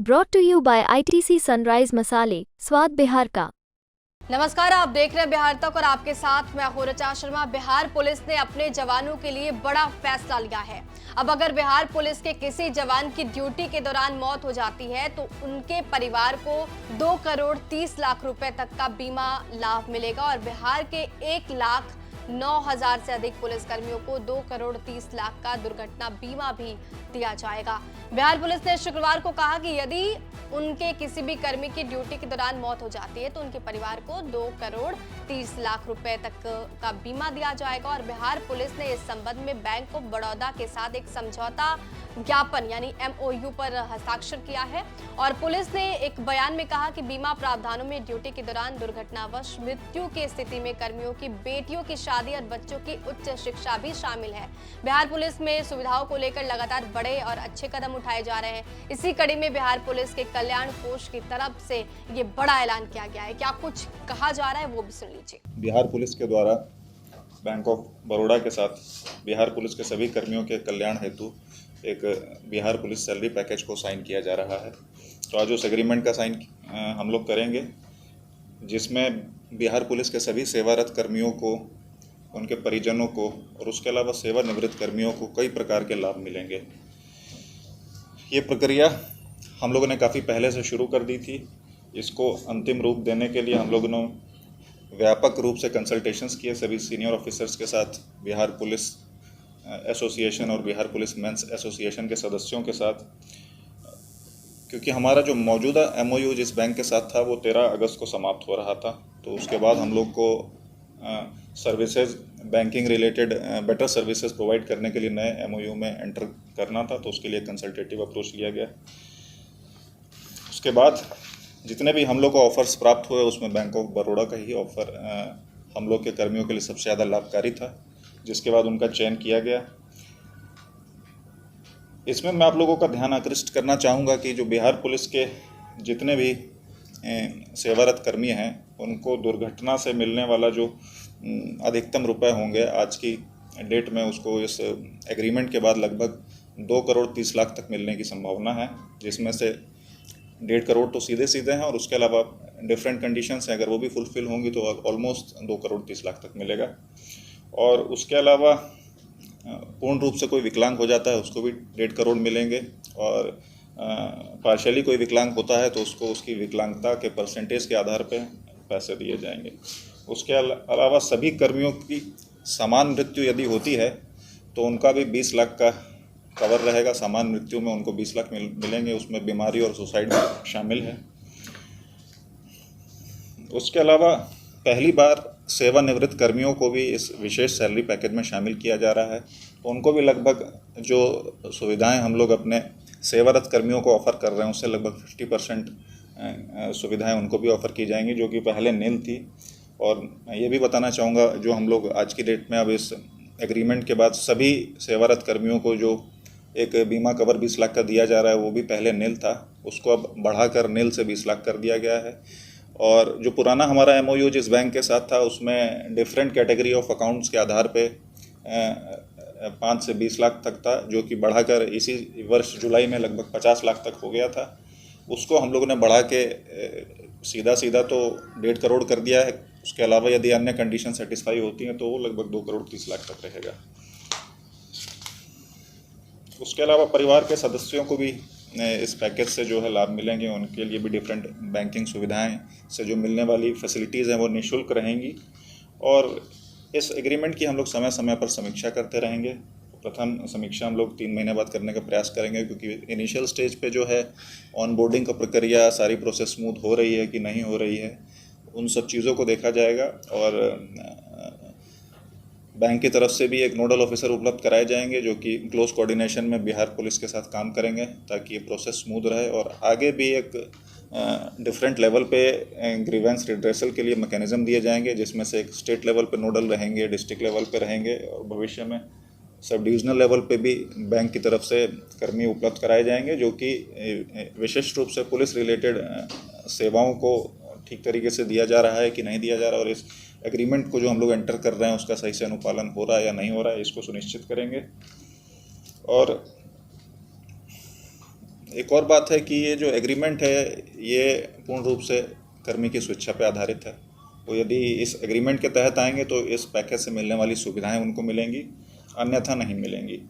Brought to you by ITC Sunrise मसाले, स्वाद बिहार का। नमस्कार, आप देख रहे हैं बिहार तक और आपके साथ मैं हूं ऋचा शर्मा। बिहार पुलिस ने अपने जवानों के लिए बड़ा फैसला लिया है। अब अगर बिहार पुलिस के किसी जवान की ड्यूटी के दौरान मौत हो जाती है तो उनके परिवार को 2 करोड़ 30 लाख रुपए तक का बीमा लाभ मिलेगा और बिहार के 1,09,000 से अधिक पुलिसकर्मियों को 2 करोड़ 30 लाख का दुर्घटना बीमा भी दिया जाएगा। बिहार पुलिस ने शुक्रवार को कहा कि यदि उनके किसी भी कर्मी की ड्यूटी के दौरान मौत हो जाती है तो उनके परिवार को 2 करोड़ 30 लाख रुपए तक का बीमा दिया जाएगा। और बिहार पुलिस ने इस संबंध में बैंक ऑफ बड़ौदा के साथ एक समझौता ज्ञापन यानी MOU पर हस्ताक्षर किया है। और पुलिस ने एक बयान में कहा कि बीमा प्रावधानों में ड्यूटी के दौरान दुर्घटनावश मृत्यु की स्थिति में कर्मियों की बेटियों की शादी और बच्चों की उच्च शिक्षा भी शामिल है। बिहार पुलिस में सुविधाओं को लेकर लगातार बड़े और अच्छे कदम उठाए जा रहे हैं। इसी कड़ी में बिहार पुलिस के कल्याण कोष की तरफ से ये बड़ा ऐलान किया गया है। क्या कुछ कहा जा रहा है वो भी सुन लीजिए। बिहार पुलिस के द्वारा बैंक ऑफ बड़ौदा के साथ बिहार पुलिस के सभी कर्मियों के कल्याण हेतु एक बिहार पुलिस सैलरी पैकेज को साइन किया जा रहा है। तो आज उस एग्रीमेंट का साइन हम लोग करेंगे, जिसमें बिहार पुलिस के सभी सेवारत कर्मियों को, उनके परिजनों को और उसके अलावा सेवानिवृत्त कर्मियों को कई प्रकार के लाभ मिलेंगे। ये प्रक्रिया हम लोगों ने काफ़ी पहले से शुरू कर दी थी। इसको अंतिम रूप देने के लिए हम लोगों ने व्यापक रूप से कंसल्टेशंस किए सभी सीनियर ऑफिसर्स के साथ, बिहार पुलिस एसोसिएशन और बिहार पुलिस मेंस एसोसिएशन के सदस्यों के साथ, क्योंकि हमारा जो मौजूदा MOU जिस बैंक के साथ था वो 13 अगस्त को समाप्त हो रहा था। तो उसके बाद हम लोग को services banking related better services provide करने के लिए नए MOU में एंटर करना था। तो उसके लिए कंसल्टेटिव अप्रोच लिया गया। उसके बाद जितने भी हम लोग को ऑफर्स प्राप्त हुए उसमें बैंक ऑफ बड़ौदा का ही ऑफ़र हम लोग के कर्मियों के लिए सबसे ज़्यादा लाभकारी था, जिसके बाद उनका चयन किया गया। इसमें मैं आप लोगों का ध्यान आकृष्ट करना चाहूँगा कि जो बिहार पुलिस के जितने भी सेवारत कर्मी हैं उनको दुर्घटना से मिलने वाला जो अधिकतम रुपए होंगे आज की डेट में, उसको इस एग्रीमेंट के बाद लगभग 2 करोड़ 30 लाख तक मिलने की संभावना है, जिसमें से 1.5 करोड़ तो सीधे सीधे हैं और उसके अलावा डिफरेंट कंडीशंस हैं, अगर वो भी फुलफिल होंगी तो ऑलमोस्ट 2 करोड़ 30 लाख तक मिलेगा। और उसके अलावा पूर्ण रूप से कोई विकलांग हो जाता है उसको भी 1.5 करोड़ मिलेंगे और पार्शियली कोई विकलांग होता है तो उसको उसकी विकलांगता के परसेंटेज के आधार पे पैसे दिए जाएंगे। उसके अलावा सभी कर्मियों की समान मृत्यु यदि होती है तो उनका भी 20 लाख का कवर रहेगा। समान मृत्यु में उनको 20 लाख मिलेंगे, उसमें बीमारी और सुसाइड शामिल है। उसके अलावा पहली बार सेवानिवृत्त कर्मियों को भी इस विशेष सैलरी पैकेज में शामिल किया जा रहा है। तो उनको भी लगभग जो सुविधाएं हम लोग अपने सेवारत कर्मियों को ऑफ़र कर रहे हैं उससे लगभग 50% सुविधाएं उनको भी ऑफ़र की जाएंगी, जो कि पहले नील थी। और मैं ये भी बताना चाहूँगा, जो हम लोग आज की डेट में अब इस एग्रीमेंट के बाद सभी सेवारत कर्मियों को जो एक बीमा कवर 20 लाख का दिया जा रहा है वो भी पहले नील था, उसको अब बढ़ाकर नील से 20 लाख कर दिया गया है। और जो पुराना हमारा MOU जिस बैंक के साथ था उसमें डिफरेंट कैटेगरी ऑफ अकाउंट्स के आधार पे 5 से 20 लाख तक था, जो कि बढ़ाकर इसी वर्ष जुलाई में लगभग 50 लाख तक हो गया था। उसको हम लोगों ने बढ़ा के सीधा तो 1.5 करोड़ कर दिया है। उसके अलावा यदि अन्य कंडीशन सेटिस्फाई होती हैं तो वो लगभग 2 करोड़ 30 लाख तक रहेगा। उसके अलावा परिवार के सदस्यों को भी इस पैकेज से जो है लाभ मिलेंगे। उनके लिए भी डिफरेंट बैंकिंग सुविधाएं से जो मिलने वाली फैसिलिटीज़ हैं वो निःशुल्क रहेंगी। और इस एग्रीमेंट की हम लोग समय समय पर समीक्षा करते रहेंगे। प्रथम समीक्षा हम लोग 3 महीने बाद करने का प्रयास करेंगे, क्योंकि इनिशियल स्टेज पे जो है ऑनबोर्डिंग का प्रक्रिया सारी प्रोसेस स्मूथ हो रही है कि नहीं हो रही है, उन सब चीज़ों को देखा जाएगा। और बैंक की तरफ से भी एक नोडल ऑफिसर उपलब्ध कराए जाएंगे जो कि क्लोज कोऑर्डिनेशन में बिहार पुलिस के साथ काम करेंगे ताकि ये प्रोसेस स्मूथ रहे। और आगे भी एक डिफरेंट लेवल पे ग्रीवेंस रिड्रेसल के लिए मैकेनिज्म दिए जाएंगे, जिसमें से एक स्टेट लेवल पे नोडल रहेंगे, डिस्ट्रिक्ट लेवल पे रहेंगे और भविष्य में सब डिविजनल लेवल पे भी बैंक की तरफ से कर्मी उपलब्ध कराए जाएंगे, जो कि विशिष्ट रूप से पुलिस रिलेटेड सेवाओं को ठीक तरीके से दिया जा रहा है कि नहीं दिया जा रहा है, और इस एग्रीमेंट को जो हम लोग एंटर कर रहे हैं उसका सही से अनुपालन हो रहा है या नहीं हो रहा है, इसको सुनिश्चित करेंगे। और एक और बात है कि ये जो एग्रीमेंट है ये पूर्ण रूप से कर्मी की स्वेच्छा पर आधारित है। वो यदि इस एग्रीमेंट के तहत आएंगे तो इस पैकेज से मिलने वाली सुविधाएं उनको मिलेंगी, अन्यथा नहीं मिलेंगी।